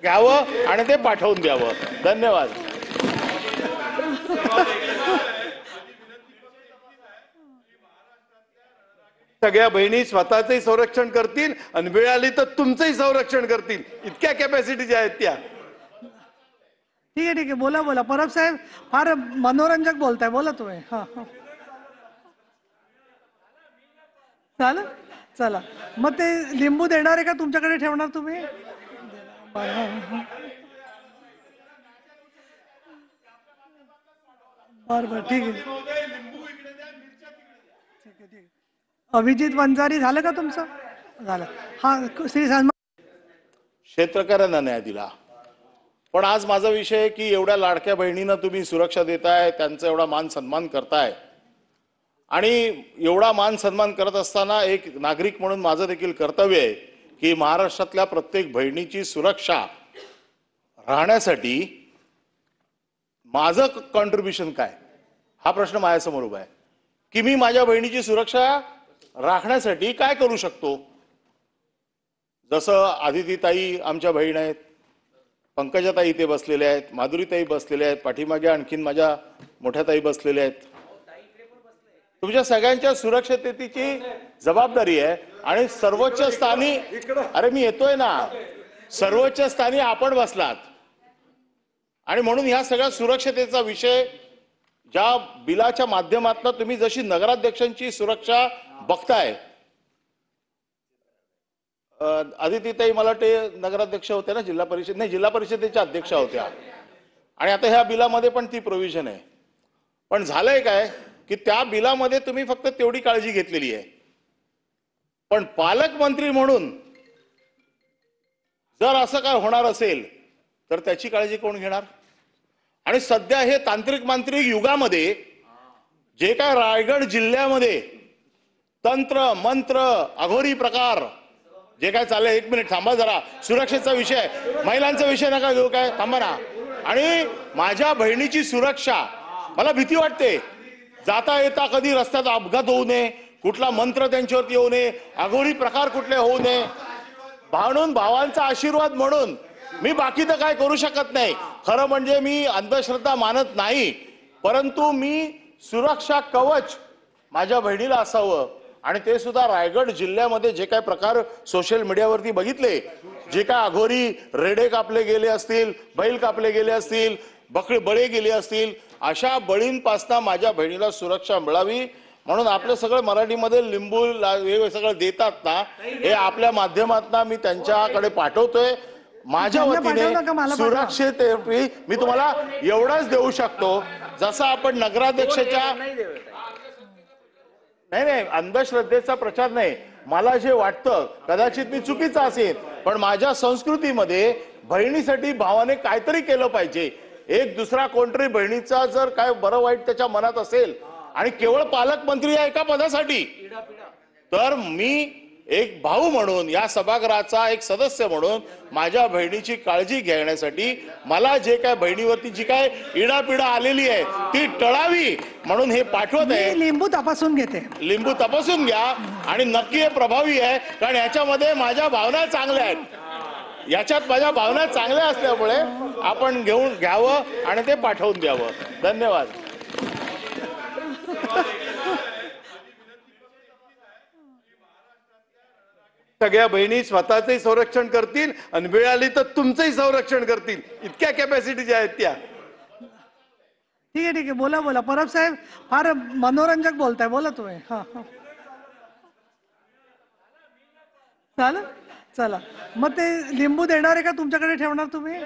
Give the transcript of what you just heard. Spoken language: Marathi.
घ्यावं आणि ते पाठवून द्यावं. धन्यवाद. सगळ्या बहिणी स्वतःचंही संरक्षण करतील आणि वेळ आली तर तुमचंही संरक्षण करतील, इतक्या कॅपॅसिटीच्या आहेत त्या. ठीक आहे, बोला बोला. परब साहेब फार मनोरंजक बोलताय, बोला तुम्ही. हा हा, चालेल. चला मग ते लिंबू देणार आहे का तुमच्याकडे ठेवणार तुम्ही? बरं ठीक आहे. अभिजित वंजारी झालं का तुमचं? झालं. हा, श्री सन्मान क्षेत्रकारांना न्याय दिला. पण आज माझा विषय आहे की एवढ्या लाडक्या बहिणींना तुम्ही सुरक्षा देताय, त्यांचा एवढा मान सन्मान करताय आणि एवढा मान सन्मान करत असताना एक नागरिक म्हणून माझं देखील कर्तव्य आहे की महाराष्ट्रातल्या प्रत्येक बहिणीची सुरक्षा राहण्यासाठी माझं कॉन्ट्रीब्युशन काय, हा प्रश्न माझ्यासमोर उभा आहे की मी माझ्या बहिणीची सुरक्षा राखण्यासाठी काय करू शकतो. जसं आदितीताई आमच्या बहीण आहेत, पंकजाताई इथे बसलेल्या आहेत, माधुरीताई बसलेल्या आहेत, पाठीमागे आणखीन माझ्या मोठ्या ताई बसलेल्या आहेत. तुमच्या सगळ्यांच्या सुरक्षिततेची जबाबदारी आहे आणि सर्वोच्च स्थानी, अरे मी येतोय ना, सर्वोच्च स्थानी आपण बसलात आणि म्हणून ह्या सगळ्या सुरक्षतेचा विषय ज्या बिलाच्या माध्यमातून तुम्ही जशी नगराध्यक्षांची सुरक्षा बघताय, आदितीताई मला ते नगराध्यक्ष होते ना, जिल्हा परिषद नाही, जिल्हा परिषदेच्या अध्यक्षा होत्या आणि आता ह्या बिलामध्ये पण ती प्रोव्हिजन आहे. पण झालंय काय की त्या बिलामध्ये तुम्ही फक्त तेवढी काळजी घेतलेली आहे, पण पालकमंत्री म्हणून जर असं काय होणार असेल तर त्याची काळजी कोण घेणार. आणि सध्या हे तांत्रिक मांत्रिक युगामध्ये जे काय रायगड जिल्ह्यामध्ये तंत्र मंत्र अघोरी प्रकार जे काय चाललंय, एक मिनिट थांबा जरा, सुरक्षेचा विषय, महिलांचा विषय नका घेऊ, काय थांबा ना. आणि माझ्या बहिणीची सुरक्षा, मला भीती वाटते जाता येता कधी रस्त्यात अपघात होऊ नये, कुठला मंत्र त्यांच्यावरती येऊ नये, अघोरी प्रकार कुठले होऊ नये. म्हणून भावांचा आशीर्वाद म्हणून मी बाकी तर काय करू शकत नाही. खरं म्हणजे मी अंधश्रद्धा मानत नाही, परंतु मी सुरक्षा कवच माझ्या बहिणीला असावं. आणि ते सुद्धा रायगड जिल्ह्यामध्ये जे काय प्रकार सोशल मीडियावरती बघितले, जे काय अघोरी रेडे कापले गेले असतील, बैल कापले गेले असतील, बळी गेले असतील, अशा बळींपासून माझ्या बहिणीला सुरक्षा मिळावी म्हणून आपलं सगळं मराठीमध्ये लिंबू हे सगळं देतात ना, हे आपल्या माध्यमातून मी त्यांच्याकडे पाठवतोय. माझ्या वतीने सुरक्षित मी तुम्हाला एवढंच देऊ शकतो, जसं आपण नगराध्यक्षाच्या, नाही अंधश्रद्धेचा प्रचार नाही, मला जे वाटतं कदाचित मी चुकीचं असेल, पण माझ्या संस्कृतीमध्ये बहिणीसाठी भावाने काहीतरी केलं पाहिजे. एक दुसरा कोणतरी बहिणीचा जर काय बरं वाईट त्याच्या मनात असेल आणि केवळ पालकमंत्री या एका पदासाठी, तर मी एक भाऊ म्हणून, या सभागृहाचा एक सदस्य म्हणून माझ्या बहिणीची काळजी घेण्यासाठी मला जे काय बहिणीवरती जी काय इडापिडा आलेली आहे ती टळावी म्हणून हे पाठवत आहे. लिंबू तपासून घेते, लिंबू तपासून घ्या आणि नक्की हे प्रभावी आहे, कारण याच्यामध्ये माझ्या भावना चांगल्या आहेत, याच्यात माझ्या भावना चांगल्या असल्यामुळे आपण घ्यावं आणि ते पाठवून द्यावं. धन्यवाद. सगळ्या बहिणी स्वतःचंही संरक्षण करतील आणि वेळ आली तर तुमचंही संरक्षण करतील, इतक्या कॅपॅसिटीच्या आहेत त्या. ठीक आहे, बोला बोला. परब साहेब फार मनोरंजक बोलताय, बोला तुम्ही. हा हा, चालेल. चला मग ते लिंबू देणार आहे का तुमच्याकडे ठेवणार तुम्ही?